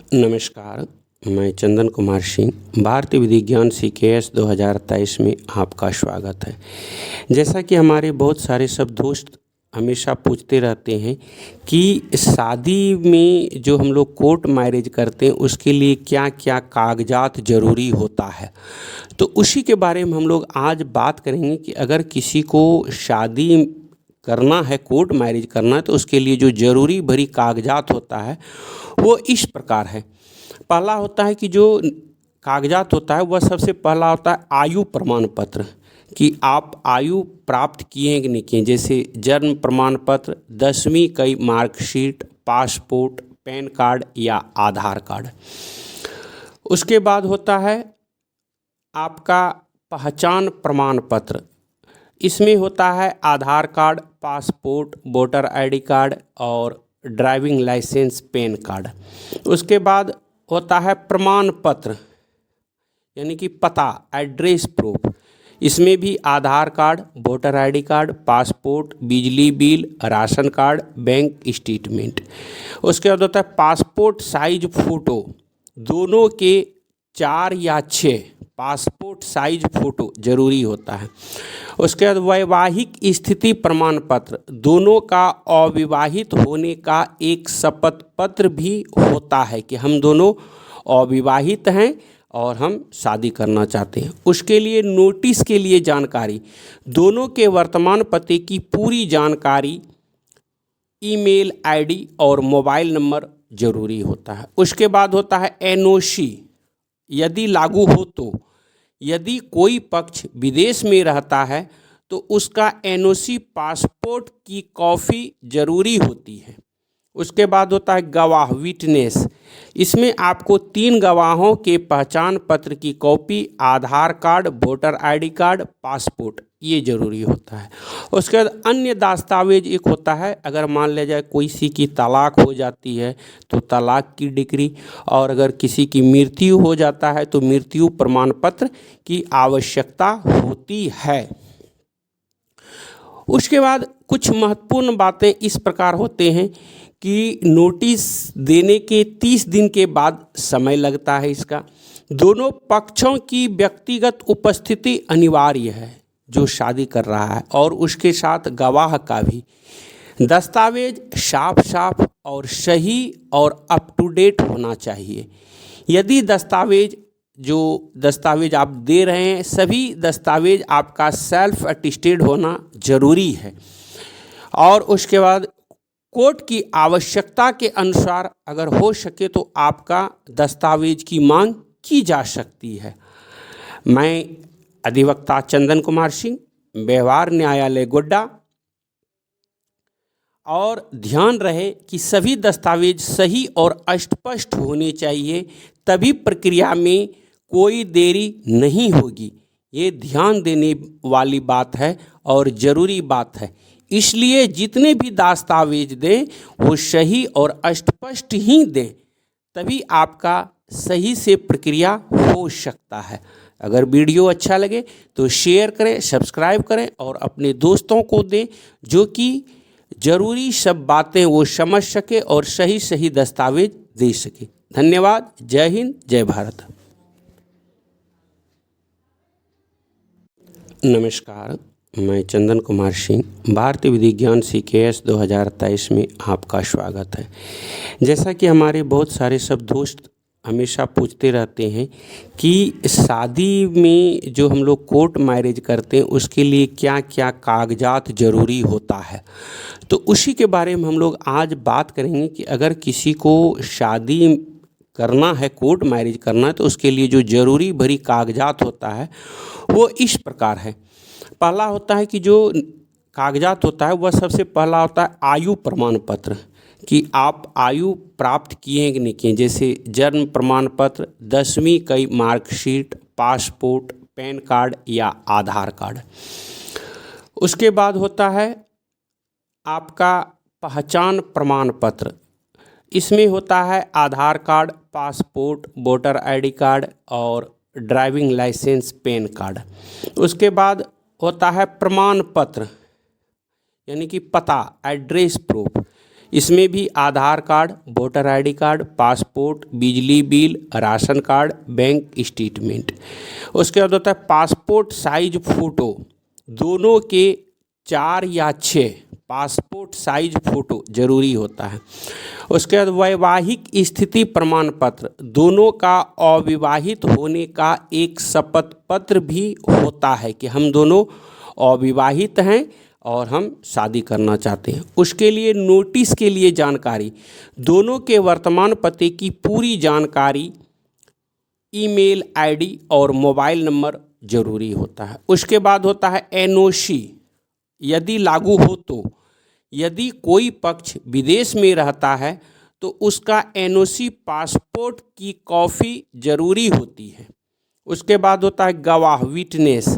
नमस्कार, मैं चंदन कुमार सिंह। भारतीय विधिज्ञान CKS 2023 में आपका स्वागत है। जैसा कि हमारे बहुत सारे सब दोस्त हमेशा पूछते रहते हैं कि शादी में जो हम लोग कोर्ट मैरिज करते हैं उसके लिए क्या क्या कागजात ज़रूरी होता है, तो उसी के बारे में हम लोग आज बात करेंगे कि अगर किसी को शादी करना है, कोर्ट मैरिज करना है, तो उसके लिए जो ज़रूरी भरी कागजात होता है वो इस प्रकार है। पहला होता है कि जो कागजात होता है वह सबसे पहला होता है आयु प्रमाण पत्र, कि आप आयु प्राप्त किए हैं कि नहीं किए, जैसे जन्म प्रमाण पत्र, 10वीं की मार्कशीट, पासपोर्ट, पैन कार्ड या आधार कार्ड। उसके बाद होता है आपका पहचान प्रमाण पत्र। इसमें होता है Aadhaar card, passport, voter ID card और ड्राइविंग लाइसेंस, पैन कार्ड। उसके बाद होता है प्रमाण पत्र यानी कि पता, एड्रेस प्रूफ। इसमें भी Aadhaar card, voter ID card, passport, बिजली bill, ration card, bank statement. उसके बाद होता है पासपोर्ट साइज फ़ोटो, दोनों के 4 या 6 पासपोर्ट साइज फ़ोटो ज़रूरी होता है। उसके बाद वैवाहिक स्थिति प्रमाण पत्र, दोनों का अविवाहित होने का एक शपथ पत्र भी होता है कि हम दोनों अविवाहित हैं और हम शादी करना चाहते हैं। उसके लिए नोटिस के लिए जानकारी, दोनों के वर्तमान पते की पूरी जानकारी, ईमेल ID और मोबाइल नंबर ज़रूरी होता है। उसके बाद होता है NOC, यदि लागू हो तो यदि कोई पक्ष विदेश में रहता है तो उसका NOC पासपोर्ट की कॉपी ज़रूरी होती है। उसके बाद होता है गवाह, विटनेस। इसमें आपको 3 गवाहों के पहचान पत्र की copy, Aadhaar card, voter ID card, passport, ये ज़रूरी होता है। उसके बाद अन्य दस्तावेज एक होता है, अगर मान लिया जाए किसी की तलाक हो जाती है तो तलाक की डिक्री, और अगर किसी की मृत्यु हो जाता है तो मृत्यु प्रमाण पत्र की आवश्यकता होती है। उसके बाद कुछ महत्वपूर्ण बातें इस प्रकार होते हैं कि नोटिस देने के 30 दिन के बाद समय लगता है इसका। दोनों पक्षों की व्यक्तिगत उपस्थिति अनिवार्य है जो शादी कर रहा है, और उसके साथ गवाह का भी। दस्तावेज साफ साफ और सही और अप टू डेट होना चाहिए। यदि जो दस्तावेज आप दे रहे हैं, सभी दस्तावेज आपका सेल्फ अटेस्टेड होना ज़रूरी है। और उसके बाद कोर्ट की आवश्यकता के अनुसार अगर हो सके तो आपका दस्तावेज की मांग की जा सकती है। मैं अधिवक्ता चंदन कुमार सिंह, व्यवहार न्यायालय गोड्डा। और ध्यान रहे कि सभी दस्तावेज सही और स्पष्ट होने चाहिए, तभी प्रक्रिया में कोई देरी नहीं होगी। ये ध्यान देने वाली बात है और ज़रूरी बात है। इसलिए जितने भी दस्तावेज दें वो सही और स्पष्ट ही दें, तभी आपका सही से प्रक्रिया हो सकता है। अगर वीडियो अच्छा लगे तो शेयर करें, सब्सक्राइब करें और अपने दोस्तों को दें जो कि ज़रूरी सब बातें वो समझ सके और सही सही दस्तावेज दे सके। धन्यवाद। जय हिंद, जय भारत। नमस्कार, मैं चंदन कुमार सिंह। भारतीय विधिज्ञान CKS 2023 में आपका स्वागत है। जैसा कि हमारे बहुत सारे सब दोस्त हमेशा पूछते रहते हैं कि शादी में जो हम लोग कोर्ट मैरिज करते हैं उसके लिए क्या क्या कागजात ज़रूरी होता है, तो उसी के बारे में हम लोग आज बात करेंगे कि अगर किसी को शादी करना है, कोर्ट मैरिज करना है, तो उसके लिए जो ज़रूरी भरी कागजात होता है वो इस प्रकार है। पहला होता है कि जो कागजात होता है वह सबसे पहला होता है आयु प्रमाण पत्र, कि आप आयु प्राप्त किए हैं कि नहीं किए, जैसे जन्म प्रमाण पत्र, 10वीं की मार्कशीट, पासपोर्ट, पैन कार्ड या आधार कार्ड। उसके बाद होता है आपका पहचान प्रमाण पत्र। इसमें होता है Aadhaar card, passport, voter ID card और ड्राइविंग लाइसेंस, पैन कार्ड। उसके बाद होता है प्रमाण पत्र यानी कि पता, एड्रेस प्रूफ। इसमें भी Aadhaar card, voter ID card, passport, बिजली bill, ration card, bank statement. उसके बाद होता है पासपोर्ट साइज फ़ोटो, दोनों के 4 या 6 पासपोर्ट साइज फ़ोटो जरूरी होता है। उसके बाद वैवाहिक स्थिति प्रमाण पत्र, दोनों का अविवाहित होने का एक शपथ पत्र भी होता है कि हम दोनों अविवाहित हैं और हम शादी करना चाहते हैं। उसके लिए नोटिस के लिए जानकारी, दोनों के वर्तमान पते की पूरी जानकारी, ईमेल आईडी और मोबाइल नंबर जरूरी होता है। उसके बाद होता है एनओसी, यदि लागू हो तो यदि कोई पक्ष विदेश में रहता है तो उसका एनओसी पासपोर्ट की कॉपी जरूरी होती है। उसके बाद होता है गवाह, विटनेस,